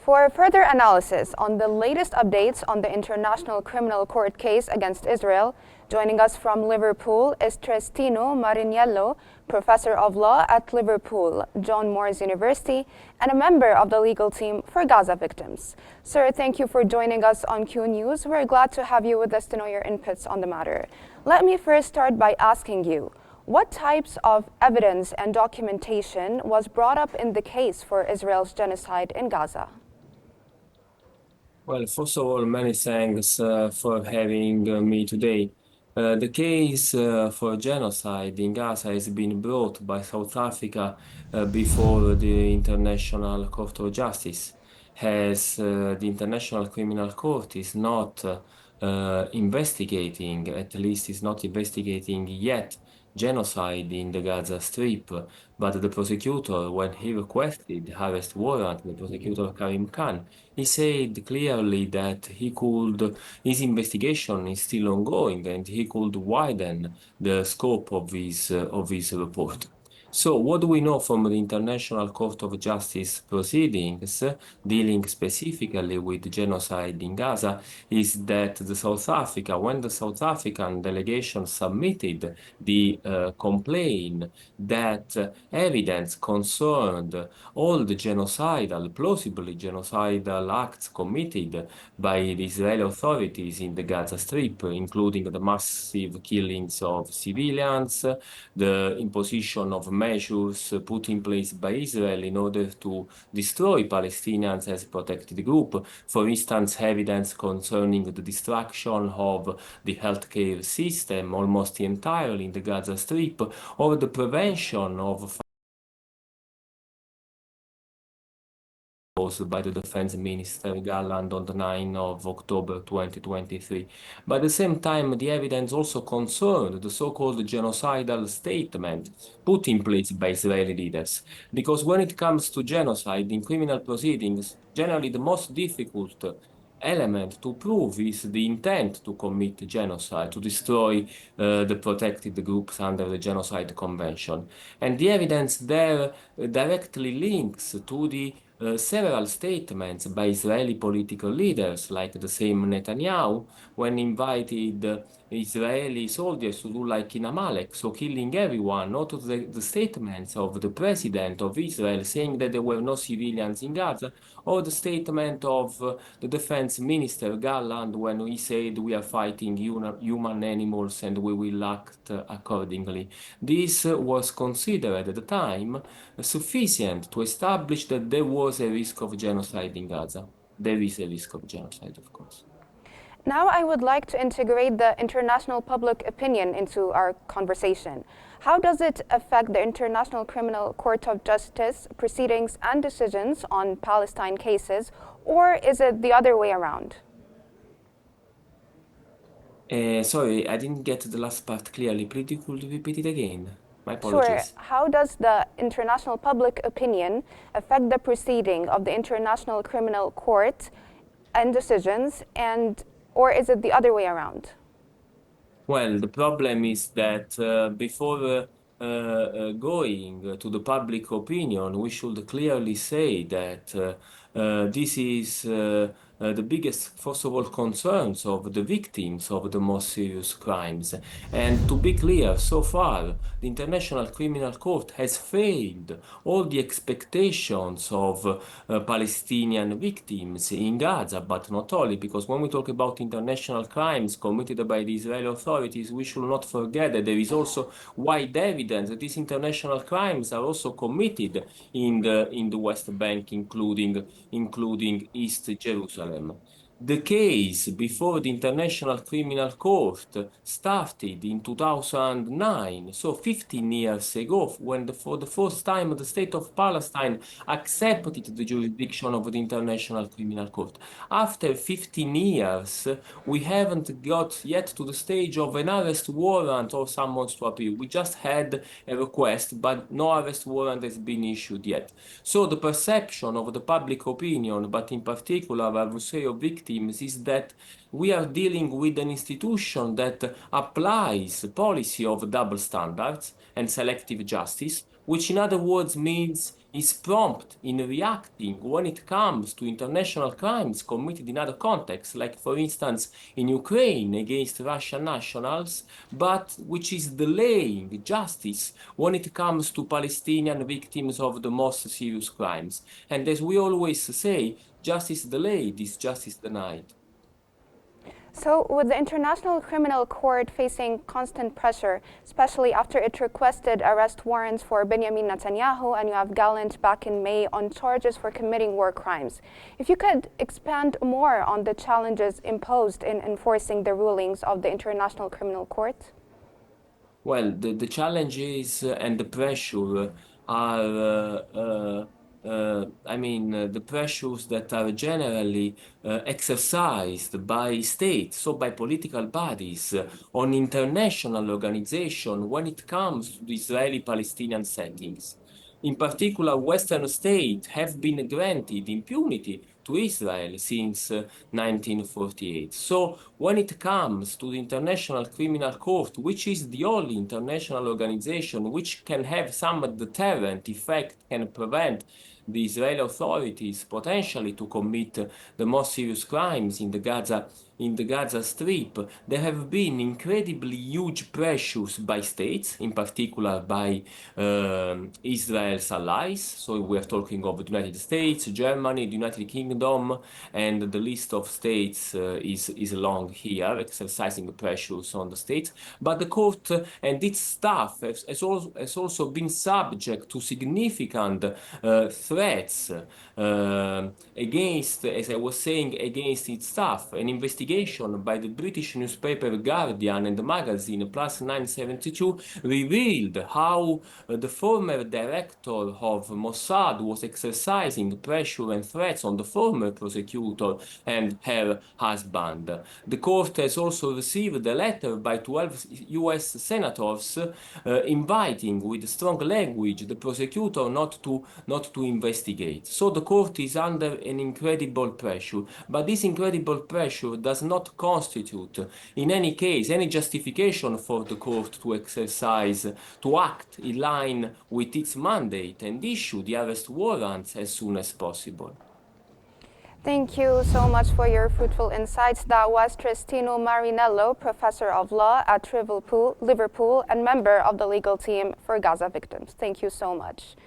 For further analysis on the latest updates on the International Criminal Court case against Israel, joining us from Liverpool is Triestino Marinello, Professor of Law at Liverpool John Moores University and a member of the legal team for Gaza victims. Sir, thank you for joining us on Qnews. We're glad to have you with us to know your inputs on the matter. Let me first start by asking you, what types of evidence and documentation was brought up in the case for Israel's genocide in Gaza? Well, first of all, many thanks for having me today. The case for genocide in Gaza has been brought by South Africa before the International Court of Justice, as the International Criminal Court is not investigating, at least is not investigating yet, genocide in the Gaza Strip, but the prosecutor, when he requested arrest warrant, the prosecutor Karim Khan, he said clearly that his investigation is still ongoing and he could widen the scope of his report. So what do we know from the International Court of Justice proceedings dealing specifically with genocide in Gaza is that when the South African delegation submitted the complaint that evidence concerned all the plausibly genocidal acts committed by the Israeli authorities in the Gaza Strip, including the massive killings of civilians, the imposition of measures put in place by Israel in order to destroy Palestinians as a protected group. For instance, evidence concerning the destruction of the healthcare system almost entirely in the Gaza Strip, or the prevention of by the Defense Minister Galland on the 9th of October 2023. But at the same time, the evidence also concerned the so-called genocidal statement put in place by Israeli leaders. Because when it comes to genocide in criminal proceedings, generally the most difficult element to prove is the intent to commit genocide, to destroy the protected groups under the Genocide Convention. And the evidence there directly links to the several statements by Israeli political leaders, like the same Netanyahu, when invited Israeli soldiers to do like in Amalek, so killing everyone, not the statements of the president of Israel saying that there were no civilians in Gaza, or the statement of the defense minister Galland when he said we are fighting human animals and we will act accordingly. This was considered at the time sufficient to establish that there was a risk of genocide in Gaza. There is a risk of genocide, of course. Now I would like to integrate the international public opinion into our conversation. How does it affect the International Criminal Court of Justice proceedings and decisions on Palestine cases, or is it the other way around? Sorry, I didn't get the last part clearly. Please, you could repeat it again. My Sure. apologies. How does the international public opinion affect the proceeding of the International Criminal Court and decisions, or is it the other way around? Well, the problem is that before going to the public opinion, we should clearly say that this is the biggest, first of all, concerns of the victims of the most serious crimes. And to be clear, so far, the International Criminal Court has failed all the expectations of Palestinian victims in Gaza, but not only, because when we talk about international crimes committed by the Israeli authorities, we should not forget that there is also wide evidence that these international crimes are also committed in the West Bank, including East Jerusalem. The case before the International Criminal Court started in 2009, so 15 years ago, when for the first time the state of Palestine accepted the jurisdiction of the International Criminal Court. After 15 years, we haven't got yet to the stage of an arrest warrant or summons to appeal. We just had a request, but no arrest warrant has been issued yet. So the perception of the public opinion, but in particular, I would say, of victims, is that we are dealing with an institution that applies a policy of double standards and selective justice, which in other words means is prompt in reacting when it comes to international crimes committed in other contexts, like for instance in Ukraine against Russian nationals, but which is delaying justice when it comes to Palestinian victims of the most serious crimes. And as we always say, justice delayed is justice denied. So, with the International Criminal Court facing constant pressure, especially after it requested arrest warrants for Benjamin Netanyahu and Yoav Gallant back in May on charges for committing war crimes, if you could expand more on the challenges imposed in enforcing the rulings of the International Criminal Court? Well, the challenges and the pressure are the pressures that are generally exercised by states, so by political bodies, on international organization when it comes to the Israeli-Palestinian settings. In particular, Western states have been granted impunity to Israel since 1948. So when it comes to the International Criminal Court, which is the only international organization which can have some deterrent effect, can prevent the Israeli authorities potentially to commit the most serious crimes in the Gaza Strip, there have been incredibly huge pressures by states, in particular by Israel's allies. So we are talking of the United States, Germany, the United Kingdom, and the list of states is long here, exercising pressures on the states. But the court and its staff has also been subject to significant threats against, as I was saying, against its staff. An investigation by the British newspaper Guardian and the magazine Plus 972 revealed how the former director of Mossad was exercising pressure and threats on the former prosecutor and her husband. The court has also received a letter by 12 US senators inviting with strong language the prosecutor not to investigate. So the court is under an incredible pressure, but this incredible pressure does not constitute in any case any justification for the court to act in line with its mandate and issue the arrest warrants as soon as possible. Thank you so much for your fruitful insights. That was Triestino Marinello, professor of law at Liverpool and member of the legal team for Gaza victims. Thank you so much.